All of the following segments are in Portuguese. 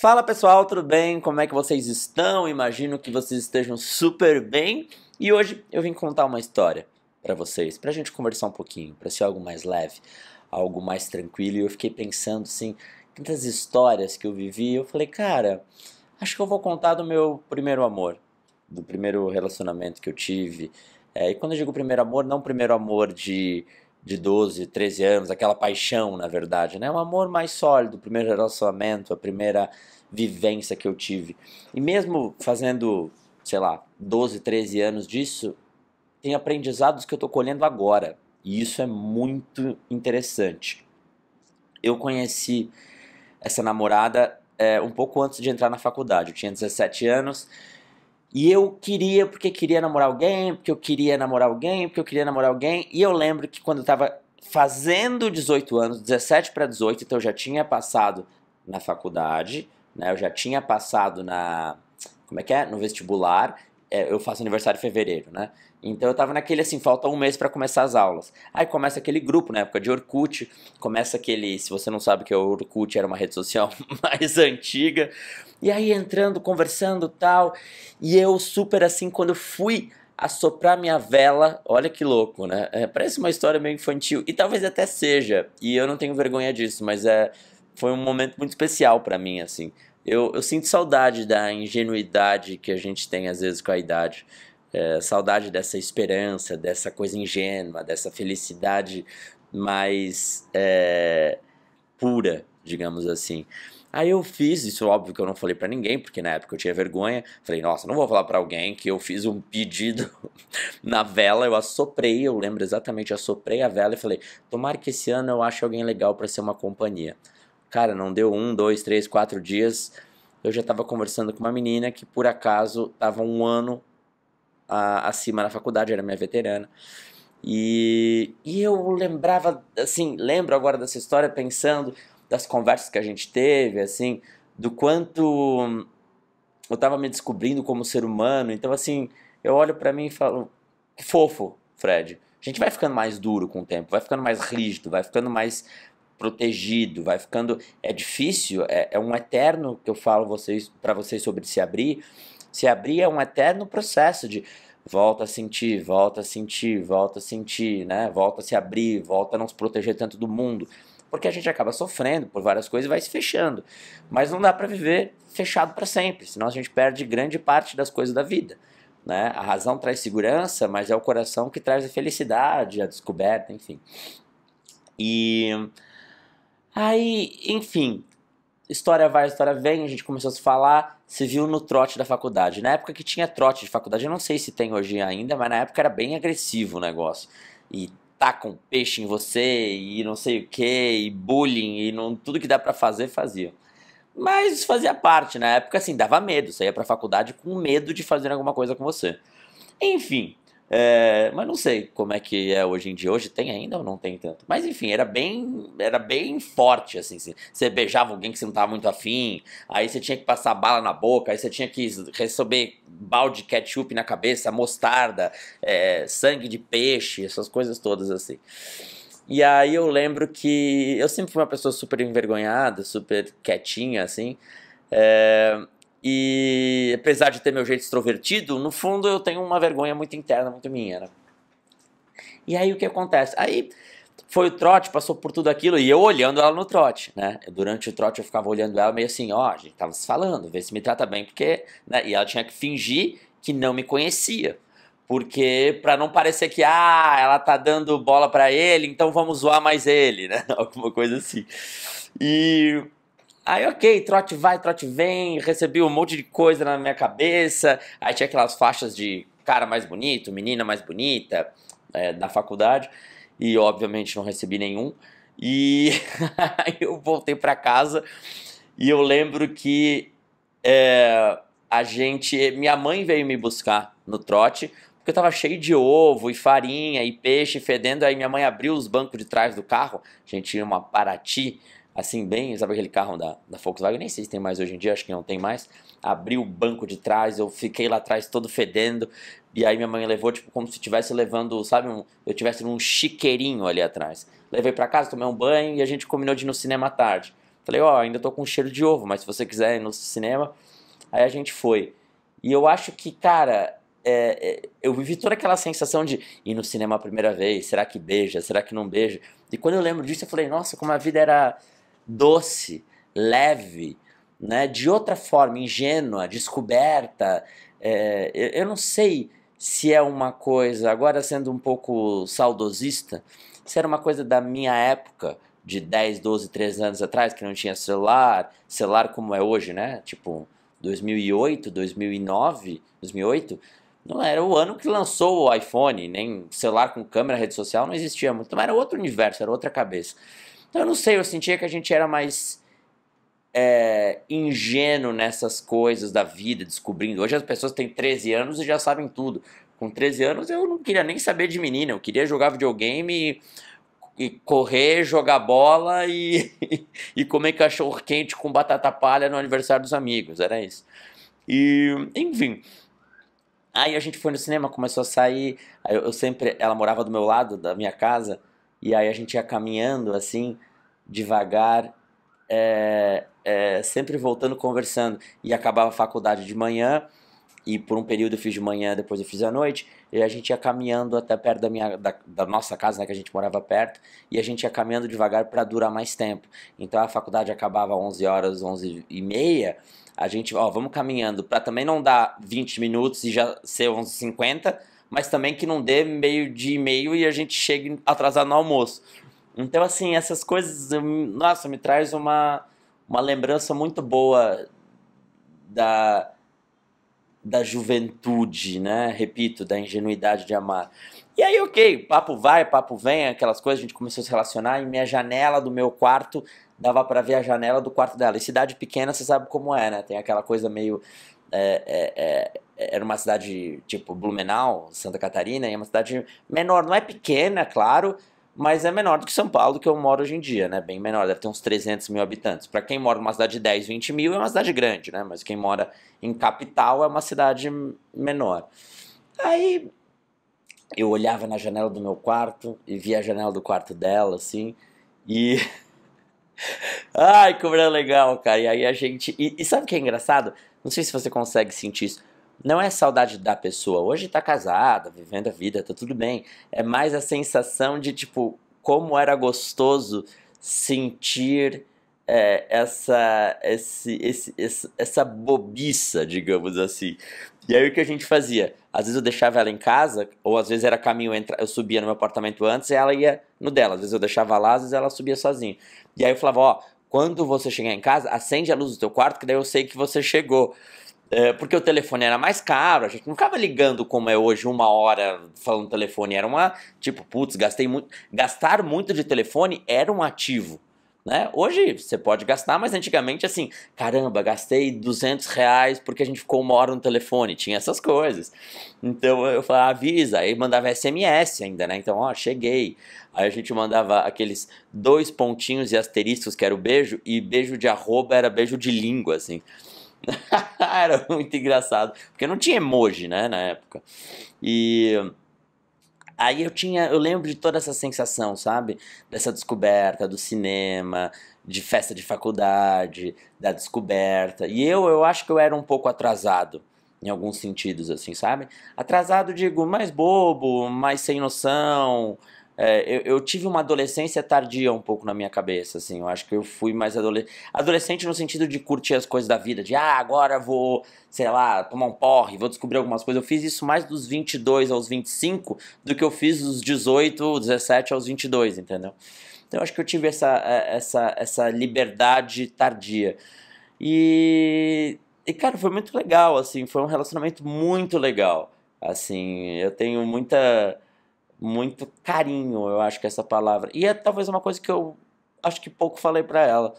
Fala pessoal, tudo bem? Como é que vocês estão? Imagino que vocês estejam super bem. E hoje eu vim contar uma história pra vocês, pra gente conversar um pouquinho, pra ser algo mais leve, algo mais tranquilo. E eu fiquei pensando assim, tantas histórias que eu vivi, eu falei, cara, acho que eu vou contar do meu primeiro amor, do primeiro relacionamento que eu tive. E quando eu digo primeiro amor, não primeiro amor de 12, 13 anos, aquela paixão, na verdade, né? Um amor mais sólido, o primeiro relacionamento, a primeira vivência que eu tive. E mesmo fazendo, sei lá, 12, 13 anos disso, tem aprendizados que eu tô colhendo agora. E isso é muito interessante. Eu conheci essa namorada um pouco antes de entrar na faculdade. Eu tinha 17 anos e eu queria, porque queria namorar alguém, porque eu queria namorar alguém, porque eu queria namorar alguém. E eu lembro que quando eu tava fazendo 18 anos, 17 para 18, então eu já tinha passado na faculdade, né? Eu já tinha passado na, como é que é? No vestibular. Eu faço aniversário em fevereiro, né? Então eu tava naquele assim, falta um mês para começar as aulas. Aí começa aquele grupo, na época de Orkut, começa aquele, se você não sabe o que é o Orkut, era uma rede social mais antiga. E aí entrando, conversando, tal, e eu super assim, quando eu fui assoprar minha vela, olha que louco, né? Parece uma história meio infantil, e talvez até seja, e eu não tenho vergonha disso, mas foi um momento muito especial pra mim, assim. Eu sinto saudade da ingenuidade que a gente tem às vezes com a idade. Saudade dessa esperança, dessa coisa ingênua, dessa felicidade mais pura, digamos assim. Aí eu fiz, isso óbvio que eu não falei pra ninguém, porque na época eu tinha vergonha. Falei, nossa, não vou falar pra alguém que eu fiz um pedido na vela, eu assoprei, eu lembro exatamente, eu assoprei a vela e falei, tomara que esse ano eu ache alguém legal pra ser uma companhia. Cara, não deu 1, 2, 3, 4 dias, eu já tava conversando com uma menina que por acaso tava um ano acima na faculdade, era minha veterana. E eu lembrava, assim, lembro agora dessa história pensando das conversas que a gente teve, assim, do quanto eu tava me descobrindo como ser humano. Então, assim, eu olho pra mim e falo, que fofo, Fred. A gente vai ficando mais duro com o tempo, vai ficando mais rígido, vai ficando mais protegido, vai ficando. É difícil, é um eterno que eu falo para vocês sobre se abrir. Se abrir é um eterno processo de volta a sentir, volta a sentir, volta a sentir, né? Volta a se abrir, volta a não se proteger tanto do mundo. Porque a gente acaba sofrendo por várias coisas e vai se fechando. Mas não dá para viver fechado para sempre, senão a gente perde grande parte das coisas da vida. Né? A razão traz segurança, mas é o coração que traz a felicidade, a descoberta, enfim. E aí, enfim, história vai, história vem, a gente começou a se falar, se viu no trote da faculdade. Na época que tinha trote de faculdade, eu não sei se tem hoje ainda, mas na época era bem agressivo o negócio. E tacam peixe em você, e não sei o que, e bullying, e não, tudo que dá pra fazer, fazia. Mas isso fazia parte, na época assim, dava medo, você ia pra faculdade com medo de fazer alguma coisa com você. Enfim, mas não sei como é que é hoje em dia. Hoje tem ainda ou não tem tanto? Mas enfim, era bem forte, assim. Você beijava alguém que você não tava muito afim, aí você tinha que passar bala na boca, aí você tinha que receber balde de ketchup na cabeça, mostarda, sangue de peixe, essas coisas todas assim. E aí eu lembro que eu sempre fui uma pessoa super envergonhada, super quietinha, assim. É, e apesar de ter meu jeito extrovertido, no fundo eu tenho uma vergonha muito interna, muito minha, né? E aí o que acontece? Aí foi o trote, passou por tudo aquilo, e eu olhando ela no trote, né? Durante o trote eu ficava olhando ela meio assim, ó, a gente tava se falando, vê se me trata bem, porque, né? E ela tinha que fingir que não me conhecia. Porque, pra não parecer que, ela tá dando bola pra ele, então vamos zoar mais ele, né? Alguma coisa assim. E aí, ok, trote vai, trote vem, recebi um monte de coisa na minha cabeça. Aí tinha aquelas faixas de cara mais bonito, menina mais bonita, da faculdade. E obviamente não recebi nenhum. E aí eu voltei pra casa e eu lembro que minha mãe veio me buscar no trote, porque eu tava cheio de ovo e farinha e peixe fedendo. Aí minha mãe abriu os bancos de trás do carro. A gente tinha uma Paraty, assim, bem, sabe aquele carro da Volkswagen? Nem sei se tem mais hoje em dia, acho que não tem mais. Abriu o banco de trás, eu fiquei lá atrás todo fedendo. E aí minha mãe levou, tipo, como se estivesse levando, sabe, eu tivesse num chiqueirinho ali atrás. Levei pra casa, tomei um banho e a gente combinou de ir no cinema à tarde. Falei, ó, ainda tô com cheiro de ovo, mas se você quiser ir no cinema, aí a gente foi. E eu acho que, cara, eu vivi toda aquela sensação de ir no cinema a primeira vez, será que beija, será que não beija? E quando eu lembro disso, eu falei, nossa, como a vida era doce, leve, né? De outra forma, ingênua, descoberta. Eu não sei se é uma coisa, agora sendo um pouco saudosista, se era uma coisa da minha época, de 10, 12, 13 anos atrás, que não tinha celular como é hoje, né? Tipo, 2008, 2009, 2008, não era o ano que lançou o iPhone, nem celular com câmera, rede social, não existia muito. Então era outro universo, era outra cabeça. Então eu não sei, eu sentia que a gente era mais ingênuo nessas coisas da vida, descobrindo. Hoje as pessoas têm 13 anos e já sabem tudo. Com 13 anos eu não queria nem saber de menina, eu queria jogar videogame e correr, jogar bola e comer cachorro quente com batata palha no aniversário dos amigos, era isso. E, enfim, aí a gente foi no cinema, começou a sair, aí eu sempre, ela morava do meu lado, da minha casa, e aí a gente ia caminhando assim, devagar, sempre voltando, conversando, e acabava a faculdade de manhã, e por um período eu fiz de manhã, depois eu fiz à noite, e a gente ia caminhando até perto da nossa casa, né, que a gente morava perto, e a gente ia caminhando devagar para durar mais tempo. Então a faculdade acabava às 11 horas, 11 e meia, a gente, ó, vamos caminhando, para também não dar 20 minutos e já ser 11h50, mas também que não dê meio dia e meio e a gente chegue atrasado no almoço. Então, assim, essas coisas, nossa, me traz uma lembrança muito boa da, da juventude, né? Repito, da ingenuidade de amar. E aí, ok, papo vai, papo vem, aquelas coisas, a gente começou a se relacionar e minha janela do meu quarto dava pra ver a janela do quarto dela. E cidade pequena, você sabe como é, né? Tem aquela coisa meio... era uma cidade tipo Blumenau, Santa Catarina, e é uma cidade menor, não é pequena, claro, mas é menor do que São Paulo, que eu moro hoje em dia, né? Bem menor, deve ter uns 300 mil habitantes. Para quem mora numa cidade de 10, 20 mil, é uma cidade grande, né? Mas quem mora em capital é uma cidade menor. Aí eu olhava na janela do meu quarto e via a janela do quarto dela, assim, e. Ai, como era legal, cara. E aí a gente. E sabe o que é engraçado? Não sei se você consegue sentir isso. Não é saudade da pessoa. Hoje tá casada, vivendo a vida, tá tudo bem. É mais a sensação de, tipo, como era gostoso sentir essa bobiça, digamos assim. E aí o que a gente fazia? Às vezes eu deixava ela em casa, ou às vezes era caminho, eu subia no meu apartamento antes e ela ia no dela. Às vezes eu deixava lá, às vezes ela subia sozinha. E aí eu falava, ó, quando você chegar em casa, acende a luz do teu quarto, que daí eu sei que você chegou. Porque o telefone era mais caro, a gente não ficava ligando como é hoje, 1 hora falando telefone. Era uma, tipo, putz, gastei muito. Gastar muito de telefone era um ativo, né? Hoje você pode gastar, mas antigamente assim, caramba, gastei R$ 200 porque a gente ficou 1 hora no telefone, tinha essas coisas. Então eu falava, avisa, aí mandava SMS ainda, né? Então, ó, cheguei. Aí a gente mandava aqueles 2 pontinhos e asteriscos, que era o beijo, e beijo de arroba era beijo de língua, assim. Era muito engraçado, porque não tinha emoji, né, na época. E aí eu lembro de toda essa sensação, sabe? Dessa descoberta do cinema, de festa de faculdade, da descoberta. E eu acho que eu era um pouco atrasado, em alguns sentidos, assim, sabe? Atrasado, digo, mais bobo, mais sem noção. Eu tive uma adolescência tardia um pouco na minha cabeça, assim. Eu acho que eu fui mais adolescente no sentido de curtir as coisas da vida, de agora vou, sei lá, tomar um porre, vou descobrir algumas coisas. Eu fiz isso mais dos 22 aos 25 do que eu fiz dos 18, 17 aos 22, entendeu? Então eu acho que eu tive essa liberdade tardia. E, cara, foi muito legal, assim, foi um relacionamento muito legal. Assim, eu tenho muito carinho, eu acho que é essa palavra. E é talvez uma coisa que eu acho que pouco falei pra ela.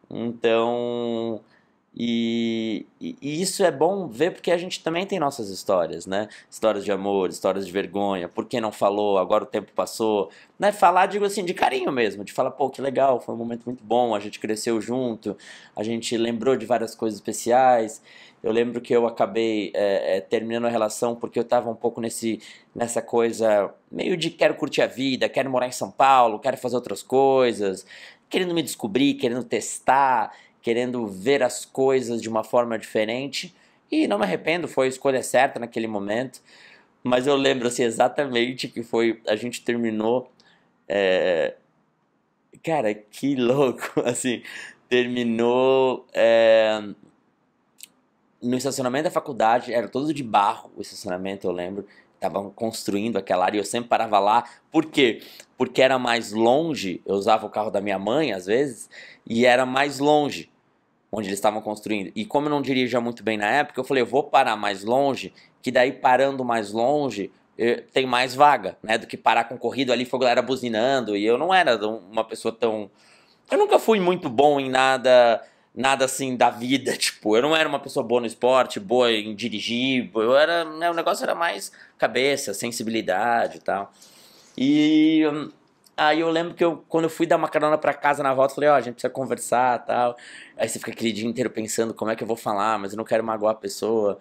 Então, e isso é bom ver porque a gente também tem nossas histórias, né? Histórias de amor, histórias de vergonha, por que não falou, agora o tempo passou, né? Falar, digo assim, de carinho mesmo, de falar, pô, que legal, foi um momento muito bom, a gente cresceu junto, a gente lembrou de várias coisas especiais. Eu lembro que eu acabei terminando a relação porque eu tava um pouco nessa coisa meio de quero curtir a vida, quero morar em São Paulo, quero fazer outras coisas, querendo me descobrir, querendo testar, querendo ver as coisas de uma forma diferente. E não me arrependo, foi a escolha certa naquele momento. Mas eu lembro assim exatamente que foi, a gente terminou, é, cara, que louco, assim, terminou no estacionamento da faculdade, era todo de barro o estacionamento, eu lembro. Estavam construindo aquela área e eu sempre parava lá. Por quê? Porque era mais longe, eu usava o carro da minha mãe às vezes, e era mais longe onde eles estavam construindo. E como eu não dirigia muito bem na época, eu falei, eu vou parar mais longe, que daí parando mais longe tem mais vaga, né? Do que parar concorrido ali, foi a galera buzinando, e eu não era uma pessoa tão... Eu nunca fui muito bom em nada assim da vida, tipo, eu não era uma pessoa boa no esporte, boa em dirigir, eu era, né, o negócio era mais cabeça, sensibilidade e tal. E aí eu lembro que quando eu fui dar uma carona pra casa na volta, falei, ó, a gente precisa conversar e tal. Aí você fica aquele dia inteiro pensando como é que eu vou falar, mas eu não quero magoar a pessoa.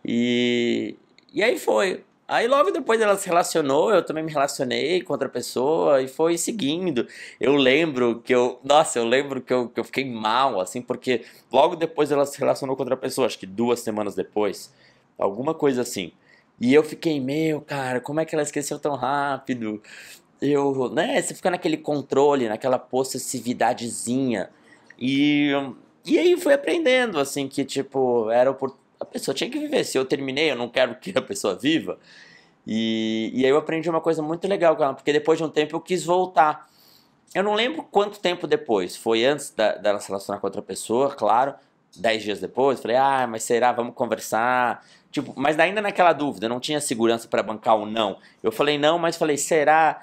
E, e aí foi. Aí logo depois ela se relacionou, eu também me relacionei com outra pessoa e foi seguindo. Eu lembro que nossa, eu lembro que eu fiquei mal, assim, porque logo depois ela se relacionou com outra pessoa, acho que 2 semanas depois, alguma coisa assim. E eu fiquei, meu, cara, como é que ela esqueceu tão rápido? Né, você fica naquele controle, naquela possessividadezinha. E, e aí fui aprendendo, assim, que, tipo, a pessoa tinha que viver. Se eu terminei, eu não quero que a pessoa viva. E aí eu aprendi uma coisa muito legal com ela, porque depois de um tempo eu quis voltar. Eu não lembro quanto tempo depois. Foi antes dela se relacionar com outra pessoa, claro. 10 dias depois, falei, ah, mas será? Vamos conversar. Tipo, mas ainda naquela dúvida, eu não tinha segurança para bancar o não. Eu falei não, mas falei, será?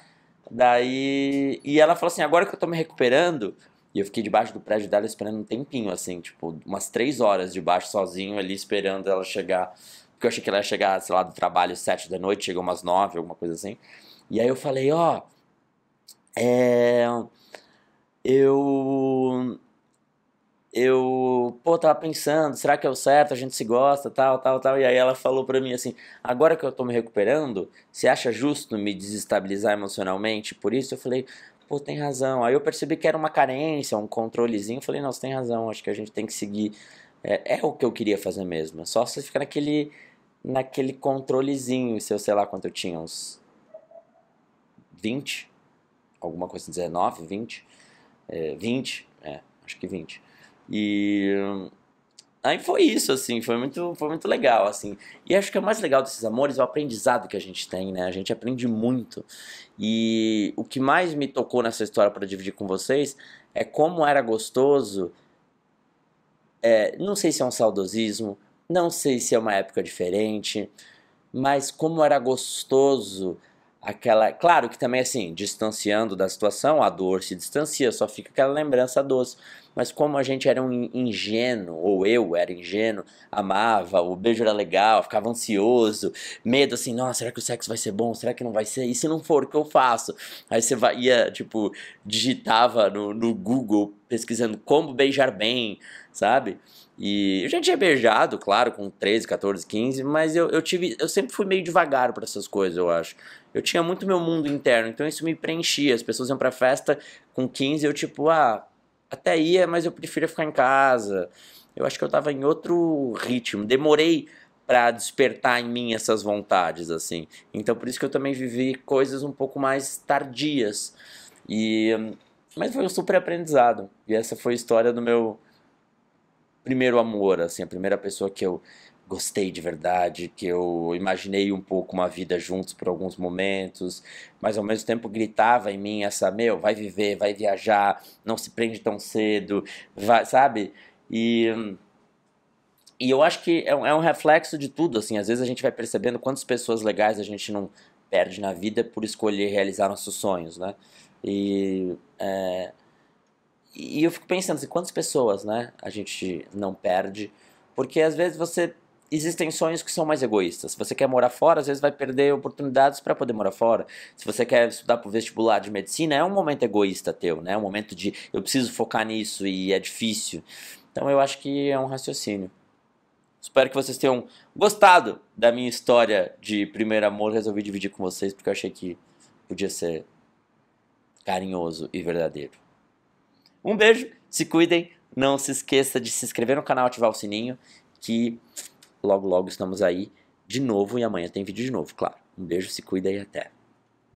Daí. E ela falou assim: agora que eu tô me recuperando. E eu fiquei debaixo do prédio dela esperando um tempinho, assim, tipo, umas 3 horas debaixo sozinho ali esperando ela chegar. Porque eu achei que ela ia chegar, sei lá, do trabalho 7 da noite, chegou umas 9, alguma coisa assim. E aí eu falei: ó, é. Eu. Pô, tava pensando, será que é o certo? A gente se gosta, tal, tal, tal. E aí ela falou pra mim assim: agora que eu tô me recuperando, você acha justo me desestabilizar emocionalmente? Por isso eu falei: pô, tem razão. Aí eu percebi que era uma carência, um controlezinho. Eu falei: não, você tem razão, acho que a gente tem que seguir. É o que eu queria fazer mesmo. É só você ficar naquele controlezinho. Se eu sei lá quanto eu tinha, uns 20, alguma coisa, 19, 20. 20, acho que 20. E aí foi isso, assim, foi muito legal, assim. E acho que o mais legal desses amores é o aprendizado que a gente tem, né? A gente aprende muito. E o que mais me tocou nessa história para dividir com vocês é como era gostoso. Não sei se é um saudosismo, não sei se é uma época diferente, mas como era gostoso aquela. Claro que também, assim, distanciando da situação, a dor se distancia, só fica aquela lembrança doce. Mas como a gente era um ingênuo, ou eu era ingênuo, amava, o beijo era legal, ficava ansioso, medo assim, nossa, será que o sexo vai ser bom? Será que não vai ser? E se não for, o que eu faço? Aí você ia, tipo, digitava no Google, pesquisando como beijar bem, sabe? E eu já tinha beijado, claro, com 13, 14, 15, mas eu sempre fui meio devagar para essas coisas, eu acho. Eu tinha muito meu mundo interno, então isso me preenchia. As pessoas iam pra festa com 15, eu tipo, até ia, mas eu preferia ficar em casa. Eu acho que eu tava em outro ritmo. Demorei pra despertar em mim essas vontades, assim. Então por isso que eu também vivi coisas um pouco mais tardias. E mas foi um super aprendizado. E essa foi a história do meu primeiro amor, assim, a primeira pessoa que eu gostei de verdade, que eu imaginei um pouco uma vida juntos por alguns momentos, mas ao mesmo tempo gritava em mim essa, meu, vai viver, vai viajar, não se prende tão cedo, vai, sabe? E eu acho que é um reflexo de tudo, assim, às vezes a gente vai percebendo quantas pessoas legais a gente não perde na vida por escolher realizar nossos sonhos, né? E e eu fico pensando assim, quantas pessoas, né, a gente não perde, porque às vezes existem sonhos que são mais egoístas. Se você quer morar fora, às vezes vai perder oportunidades para poder morar fora. Se você quer estudar para o vestibular de medicina, é um momento egoísta teu, né? É um momento de eu preciso focar nisso e é difícil. Então eu acho que é um raciocínio. Espero que vocês tenham gostado da minha história de primeiro amor. Resolvi dividir com vocês porque eu achei que podia ser carinhoso e verdadeiro. Um beijo, se cuidem, não se esqueça de se inscrever no canal, ativar o sininho, que logo logo estamos aí de novo e amanhã tem vídeo de novo, claro. Um beijo, se cuida e até.